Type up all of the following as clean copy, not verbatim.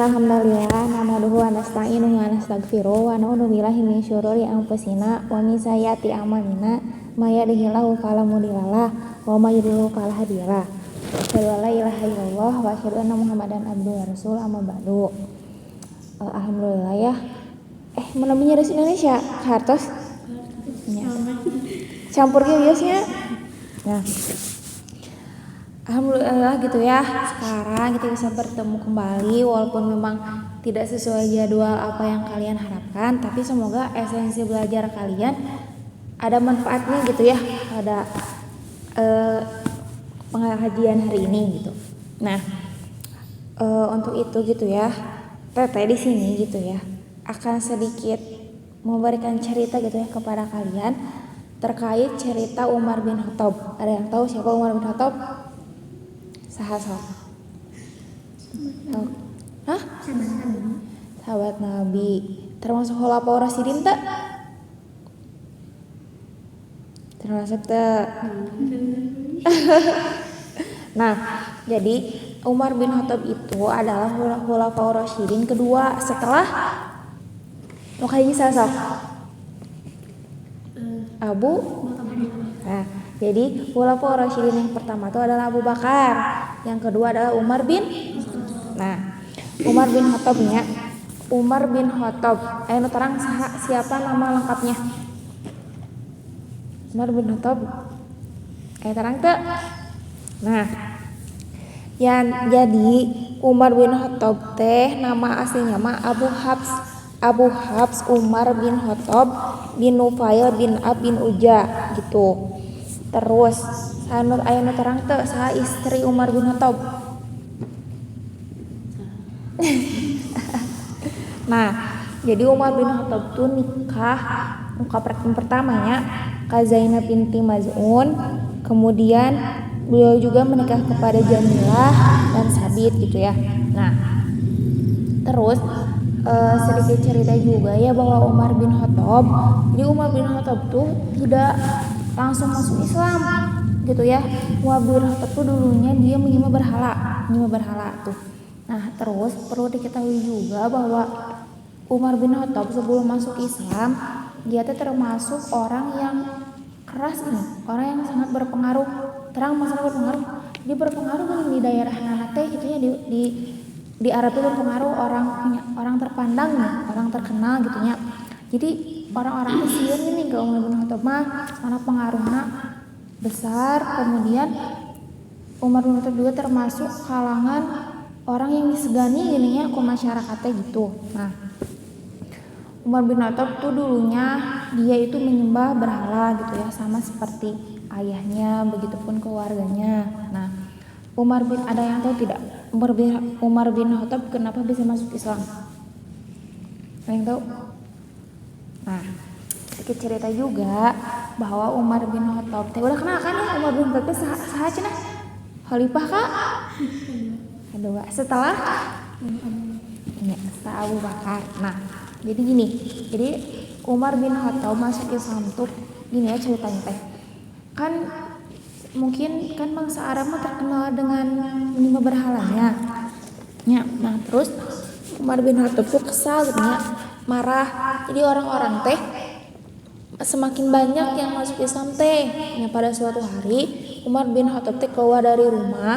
Alhamdulillah, nahmaduhu wa nasta'inuhu wa nastaghfiruh wa na'udzu billahi min syururi anfusina wa min sayyiati a'malina may yahdihillahu fala mudhillalah wa may yudhlil fala hadiyalah. Asyhadu an la ilaha illallah wa asyhadu anna Muhammadan abduhu wa rasuluh, amma ba'du. Alhamdulillah ya. Menemui dari Indonesia, hartos. Ya. Campur ge biasanya. Nah. Alhamdulillah gitu ya, sekarang kita bisa bertemu kembali walaupun memang tidak sesuai jadwal apa yang kalian harapkan, tapi semoga esensi belajar kalian ada manfaatnya gitu ya pada pengajian hari ini gitu. Nah, untuk itu gitu ya, Teteh di sini gitu ya akan sedikit memberikan cerita gitu ya kepada kalian terkait cerita Umar bin Khattab. Ada yang tahu siapa Umar bin Khattab? Sahabat. Hah? Sahabat Nabi. Termasuk khulafaur rasyidin tak? Termasuk tak? Nah, jadi Umar bin Khattab itu adalah khulafaur rasyidin kedua setelah makanya sahabat Abu. Nah, jadi khulafaur rasyidin yang pertama itu adalah Abu Bakar, yang kedua adalah Umar bin. Nah, Umar bin Khattabnya, Umar bin Khattab. Ayo terang siapa nama lengkapnya? Umar bin Khattab. Ayo terang tuh. Nah, jadi Umar bin Khattab teh nama aslinya mah Abu Habs Umar bin Khattab bin Nufail bin Ab bin Uja gitu. Terus aya terang teu saha istri Umar bin Khattab. Nah, jadi Umar bin Khattab tuh nikah pertamanya ka Zainab binti Maz'un, kemudian beliau juga menikah kepada Jamilah dan Sabit gitu ya. Nah, terus sedikit cerita juga ya bahwa Umar bin Khattab, jadi Umar bin Khattab tuh tidak langsung masuk Islam gitu ya. Umar bin Khattab tuh dulunya dia menyembah berhala tuh. Nah, terus perlu diketahui juga bahwa Umar bin Khattab sebelum masuk Islam dia tuh termasuk orang yang keras nih, orang yang sangat berpengaruh. Terang masalah berpengaruh, dia berpengaruh kan di daerah Nanate gitu ya, di Arab itu berpengaruh orang terpandang nih, orang terkenal gitu ya. Jadi orang-orang Mesir ini ke Umar bin Khattab mah karena pengaruhnya besar. Kemudian Umar bin Khattab juga termasuk kalangan orang yang disegani gini ya ke masyarakatnya gitu. Nah, Umar bin Khattab tuh dulunya dia itu menyembah berhala gitu ya, sama seperti ayahnya, begitupun keluarganya. Nah, ada yang tahu tidak Umar bin Khattab kenapa bisa masuk Islam? Ada yang tahu? Nah, sedikit cerita juga bahwa Umar bin Khattab udah kenal kan ya, Umar bin Khattab saha cenah? Khalifah kah? Kedua setelah Abu Bakar. Nah, jadi gini. Jadi Umar bin Khattab masuk Islam tuh gini ya ceritanya teh. Kan mungkin kan bangsa Arab mah terkenal dengan menyembah berhalanya. Ya, nah terus Umar bin Khattab tuh kesal gitu ya, marah. Jadi orang-orang teh semakin banyak yang masuk Islam teh. Ya, pada suatu hari Umar bin Khattab teh keluar dari rumah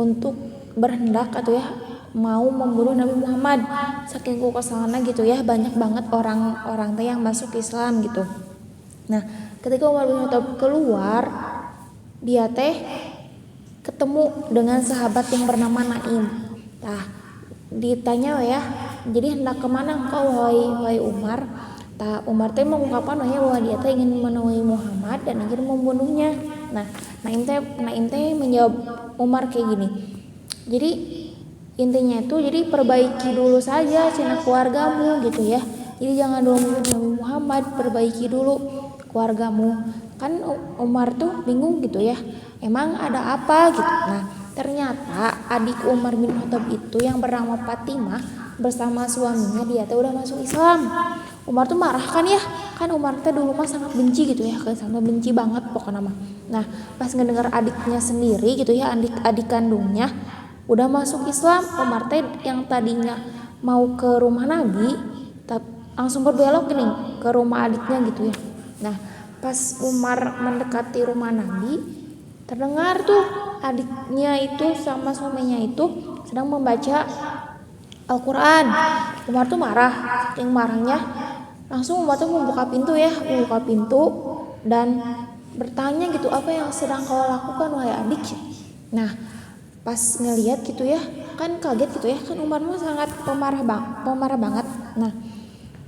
untuk berhendak atau ya mau membunuh Nabi Muhammad. Saking kekesalannya gitu ya, banyak banget orang-orang teh yang masuk Islam gitu. Nah, ketika Umar bin Khattab keluar, dia teh ketemu dengan sahabat yang bernama Naim. Nah, ditanya ya, jadi hendak kemana engkau wahai Umar? Umar teh mengungkapkan bahwa dia teh ingin menemui Muhammad dan ingin membunuhnya. Nah, Naim teh menjawab Umar kayak gini. Jadi intinya itu jadi perbaiki dulu saja cina keluargamu gitu ya. Jadi jangan dulu membunuh Nabi Muhammad, perbaiki dulu keluargamu. Kan Umar tuh bingung gitu ya, emang ada apa gitu. Nah, ternyata adik Umar bin Khattab itu yang bernama Fatimah bersama suaminya dia tuh udah masuk Islam. Umar tuh marah kan ya, kan Umar tuh dulu mah sangat benci gitu ya, sangat benci banget pokoknya mah. Nah, pas ngedengar adiknya sendiri gitu ya, adik kandungnya udah masuk Islam, Umar teh yang tadinya mau ke rumah Nabi langsung berbelok gini ke rumah adiknya gitu ya. Nah pas Umar mendekati rumah Nabi, terdengar tuh adiknya itu sama suaminya itu sedang membaca Al-Quran. Umar tuh marah, saking marahnya langsung Umar tuh membuka pintu dan bertanya gitu, apa yang sedang kau lakukan wahai adik? Nah pas ngelihat gitu ya, kan kaget gitu ya, kan Umar mah sangat pemarah banget. Nah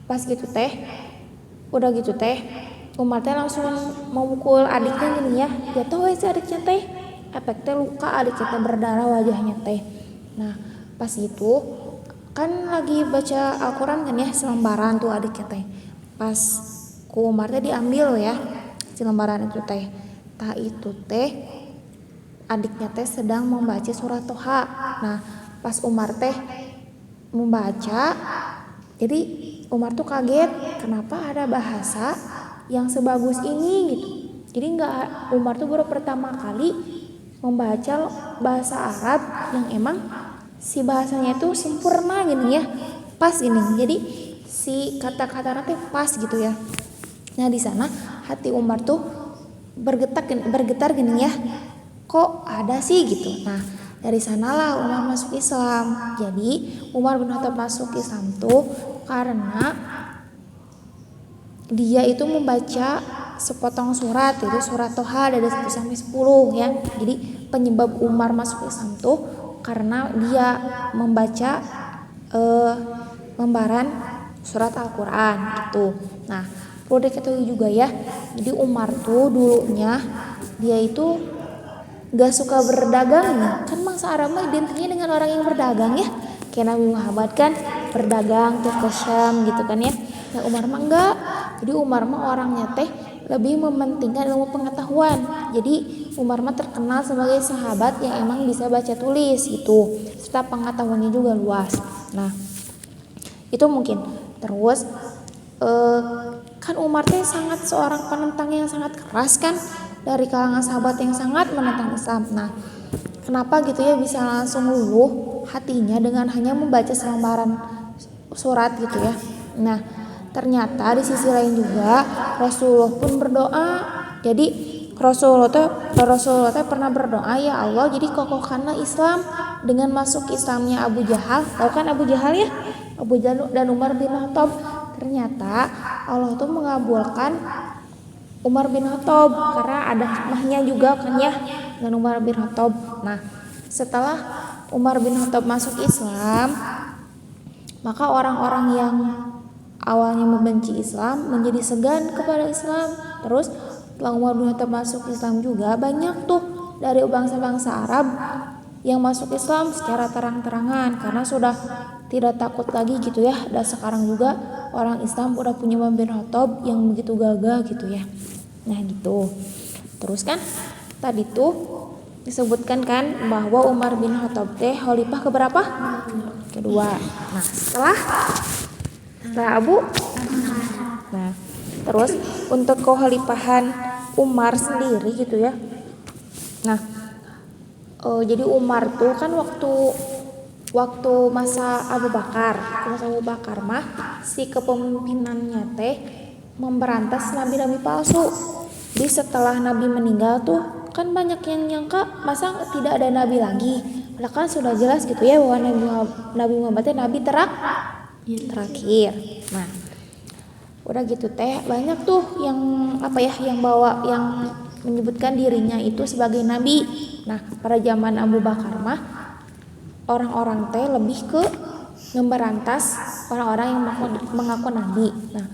pas gitu teh, udah gitu teh Umar teh langsung memukul adiknya gini ya, jatuh si adiknya teh, efek teh luka, adiknya teh berdarah wajahnya teh. Nah pas itu kan lagi baca Al-Quran kan ya, selembaran tuh adiknya teh, pas ku Umar teh diambil ya si lembaran itu teh. Tah itu teh adiknya teh sedang membaca surat Toha. Nah pas Umar teh membaca, jadi Umar tuh kaget kenapa ada bahasa yang sebagus ini gitu. Jadi Umar tuh baru pertama kali membaca bahasa Arab yang emang si bahasanya itu sempurna gini ya, pas gini. Jadi si kata-kata teh pas gitu ya. Nah di sana hati Umar tuh bergetar gini ya, kok ada sih gitu. Nah dari sanalah Umar masuk Islam. Jadi Umar bin Khattab masuk Islam tuh karena dia itu membaca sepotong surat, itu surat Toha dari 1 sampai 10 ya. Jadi penyebab Umar masuk Islam tuh karena dia membaca lembaran surat Al-Quran gitu. Nah perlu diketahui juga ya, jadi Umar tuh dulunya dia itu gak suka berdagang nih. Kan bangsa Arab mah identiknya dengan orang yang berdagang ya, kayak Nabi Muhammad kan berdagang tuh ke Syam gitu kan ya. Nah Umar mah enggak, jadi Umar mah orangnya teh lebih mementingkan ilmu pengetahuan. Jadi Umar mah terkenal sebagai sahabat yang emang bisa baca tulis gitu, serta pengetahuannya juga luas. Nah itu mungkin. Terus kan Umar teh sangat seorang penentang yang sangat keras kan, dari kalangan sahabat yang sangat menentang Islam. Nah kenapa gitu ya bisa langsung luluh hatinya dengan hanya membaca selembaran surat gitu ya. Nah ternyata di sisi lain juga Rasulullah pun berdoa. Jadi Rasulullah teh pernah berdoa, ya Allah jadi kokohkanlah Islam dengan masuk Islamnya Abu Jahal. Tahu kan Abu Jahal ya, Abu Jahal dan Umar bin Khattab. Ternyata Allah tuh mengabulkan Umar bin Khattab karena ada hikmahnya juga kan ya dengan Umar bin Khattab. Nah setelah Umar bin Khattab masuk Islam, maka orang-orang yang awalnya membenci Islam menjadi segan kepada Islam. Terus setelah Umar bin Khattab masuk Islam juga, banyak tuh dari bangsa-bangsa Arab yang masuk Islam secara terang-terangan karena sudah tidak takut lagi gitu ya. Dan sekarang juga orang Islam udah punya Umar bin Khattab yang begitu gagah gitu ya. Nah gitu. Terus kan tadi tuh disebutkan kan bahwa Umar bin Khattab teh khalifah keberapa? Kedua. Nah setelah Abu. Nah terus untuk kekhalifahan Umar sendiri gitu ya. Nah jadi Umar tuh kan waktu masa Abu Bakar mah si kepemimpinannya teh memberantas nabi-nabi palsu. Jadi setelah nabi meninggal tuh kan banyak yang nyangka masa tidak ada nabi lagi. Padahal kan sudah jelas gitu ya bahwa Nabi Muhammad teh nabi terakhir. Nah udah gitu teh banyak tuh yang yang menyebutkan dirinya itu sebagai nabi. Nah pada zaman Abu Bakar mah orang-orang teh lebih ke memberantas orang-orang yang mengaku nabi. Nah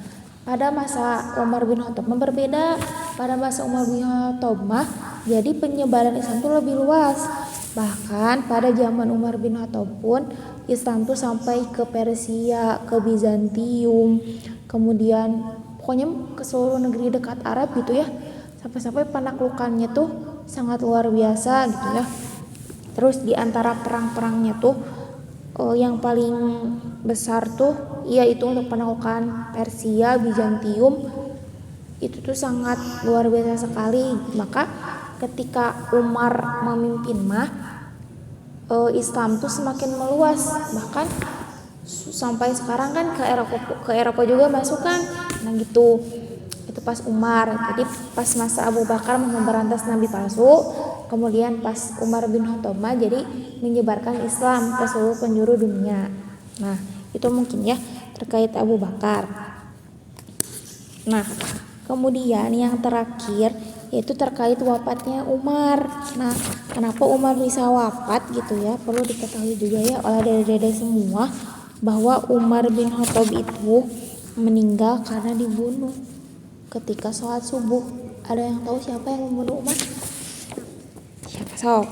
pada masa Umar bin Khattab berbeda. Pada masa Umar bin Khattab mah jadi penyebaran Islam itu lebih luas. Bahkan pada zaman Umar bin Khattab pun Islam tuh sampai ke Persia, ke Bizantium, kemudian pokoknya ke seluruh negeri dekat Arab gitu ya. Sampai-sampai penaklukannya tuh sangat luar biasa gitu ya. Terus di antara perang-perangnya tuh yang paling besar tuh yaitu untuk penaklukan Persia, Bizantium, itu tuh sangat luar biasa sekali. Maka ketika Umar memimpin mah Islam tuh semakin meluas, bahkan sampai sekarang kan ke Eropa juga masuk kan. Nah gitu, itu pas Umar. Jadi pas masa Abu Bakar memberantas nabi palsu, kemudian pas Umar bin Khattab jadi menyebarkan Islam ke seluruh penjuru dunia. Nah itu mungkin ya terkait Abu Bakar. Nah kemudian yang terakhir yaitu terkait wafatnya Umar. Nah kenapa Umar bisa wafat gitu ya, perlu diketahui juga ya oleh dede-dede semua bahwa Umar bin Khattab itu meninggal karena dibunuh ketika sholat subuh. Ada yang tahu siapa yang membunuh Umar? Siapa sok?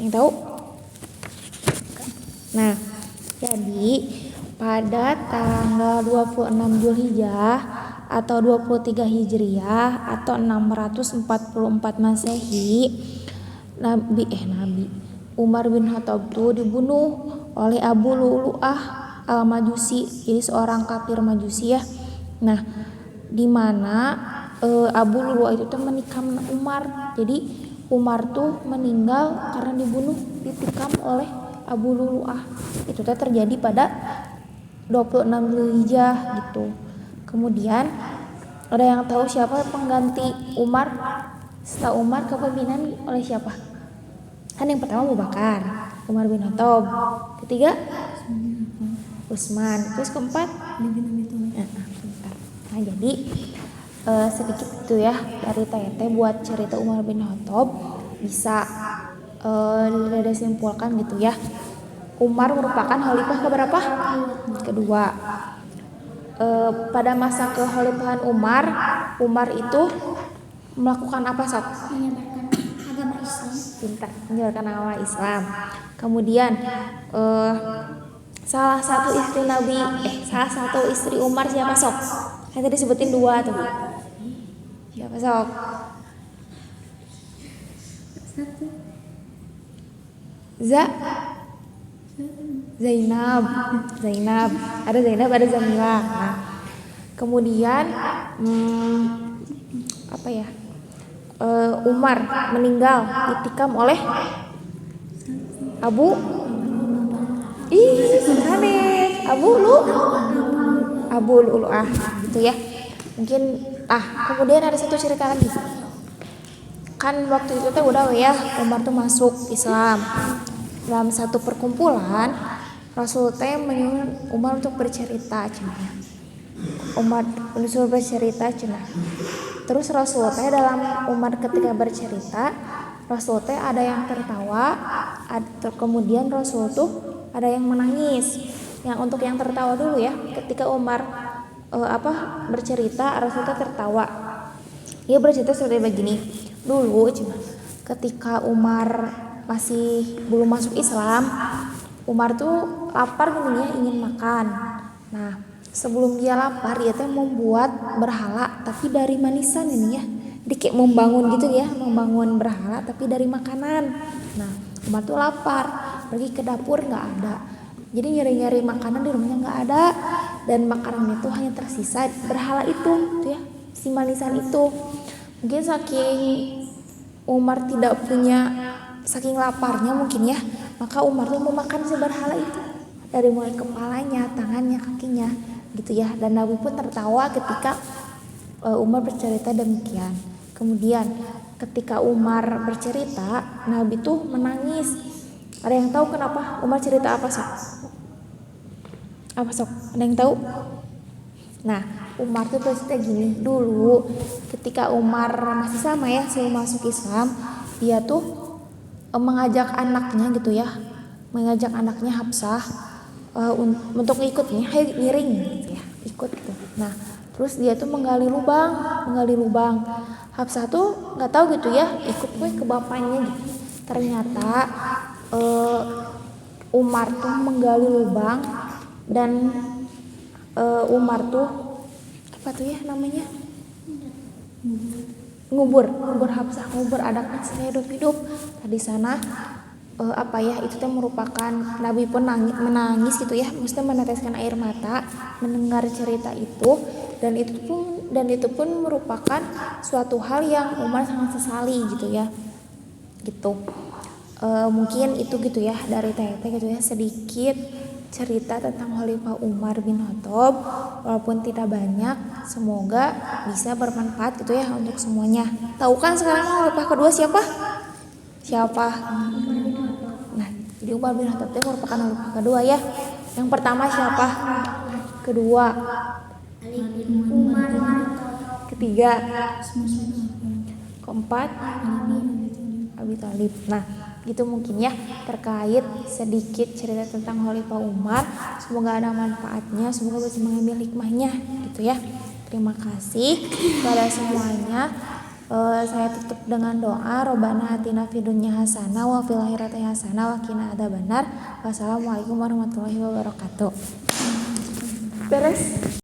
Yang tahu? Nah, jadi pada tanggal 26 Zulhijjah atau 23 Hijriah atau 644 Masehi, Umar bin Khattab itu dibunuh oleh Abu Lu'lu'ah al-Majusi, jadi seorang kafir Majusi ya. Nah, di mana Abu Lu'lu'ah itu menikam Umar. Jadi Umar tuh meninggal karena ditikam oleh Abu Lu'lu'ah. Itu terjadi pada 26 Zulhijjah gitu. Kemudian ada yang tahu siapa pengganti Umar? Setelah Umar kepemimpinan oleh siapa? Kan yang pertama Abu Bakar, Umar bin Khattab. Ketiga Utsman. Terus keempat Nah jadi sedikit itu ya dari TT buat cerita Umar bin Khattab. Bisa disimpulkan gitu ya, Umar merupakan khalifah keberapa? Kedua. Pada masa kekhalifahan Umar itu melakukan apa Sob? Menyebarkan agama Islam. Pintar, menyebarkan agama Islam. Kemudian salah satu istri Umar siapa Sob? Kan tadi sebutin dua tuh. Siapa Sob? Zainab. Ada Zainab, ada Zamilah. Nah, kemudian Umar meninggal ditikam oleh Abu Lu'lu'ah gitu ya. Mungkin kemudian ada satu cerita lagi. Kan waktu itu udah ya Umar tuh masuk Islam. Dalam satu perkumpulan Rasul menyuruh Umar untuk bercerita cenah. Terus Rasul dalam Umar ketika bercerita, Rasul ada yang tertawa, kemudian Rasul tuh ada yang menangis. Yang untuk yang tertawa dulu ya, ketika Umar bercerita, Rasul tertawa. Dia bercerita seperti begini. Dulu ketika Umar masih belum masuk Islam, Umar tuh lapar gini ya, ingin makan. Nah, sebelum dia lapar, dia membuat berhala tapi dari manisan ini ya. Jadi kayak membangun gitu ya, membangun berhala tapi dari makanan. Nah, Umar tuh lapar, pergi ke dapur nggak ada. Jadi nyari-nyari makanan di rumahnya nggak ada, dan makanan itu hanya tersisa berhala itu tuh ya, si manisan itu. Mungkin saking Umar tidak punya, saking laparnya mungkin ya, maka Umar tuh mau makan si berhala itu dari mulai kepalanya, tangannya, kakinya gitu ya. Dan Nabi pun tertawa ketika Umar bercerita demikian. Kemudian ketika Umar bercerita, Nabi tuh menangis. Ada yang tahu kenapa Umar cerita apa Sok? Ada yang tahu? Nah, Umar tuh cerita gini, dulu ketika Umar masih sama ya, sebelum masuk Islam, dia tuh mengajak anaknya gitu ya, mengajak anaknya Hafsah untuk ikut nih, ngiring gitu ya, ikut gitu. Nah, terus dia tuh menggali lubang. Hafsah tuh nggak tahu gitu ya, ikut ke bapaknya gitu. Ternyata Umar tuh menggali lubang, dan Umar tuh ngubur Hafsah, ngubur anaknya hidup. Di sana itu tuh merupakan Nabi pun menangis gitu ya, mesti meneteskan air mata mendengar cerita itu, dan itu pun merupakan suatu hal yang Umar sangat sesali gitu ya. Gitu. Mungkin itu gitu ya dari Teteh gitu ya, sedikit cerita tentang Khalifah Umar bin Khattab, walaupun tidak banyak, semoga bisa bermanfaat gitu ya untuk semuanya. Tahu kan sekarang Khalifah kedua siapa? Siapa? Nah, jadi Umar bin Khattab itu merupakan Khalifah kedua ya. Yang pertama siapa? Kedua. Ketiga. Keempat, Abi Thalib. Nah, gitu mungkin ya terkait sedikit cerita tentang Khalifah Umar. Semoga ada manfaatnya, semoga bisa mengambil hikmahnya gitu ya. Terima kasih kepada semuanya. Saya tutup dengan doa, Robbana atina fid dunya hasanah wa fil akhirati hasanah wa qina adzabannar. Wassalamualaikum warahmatullahi wabarakatuh. Beres.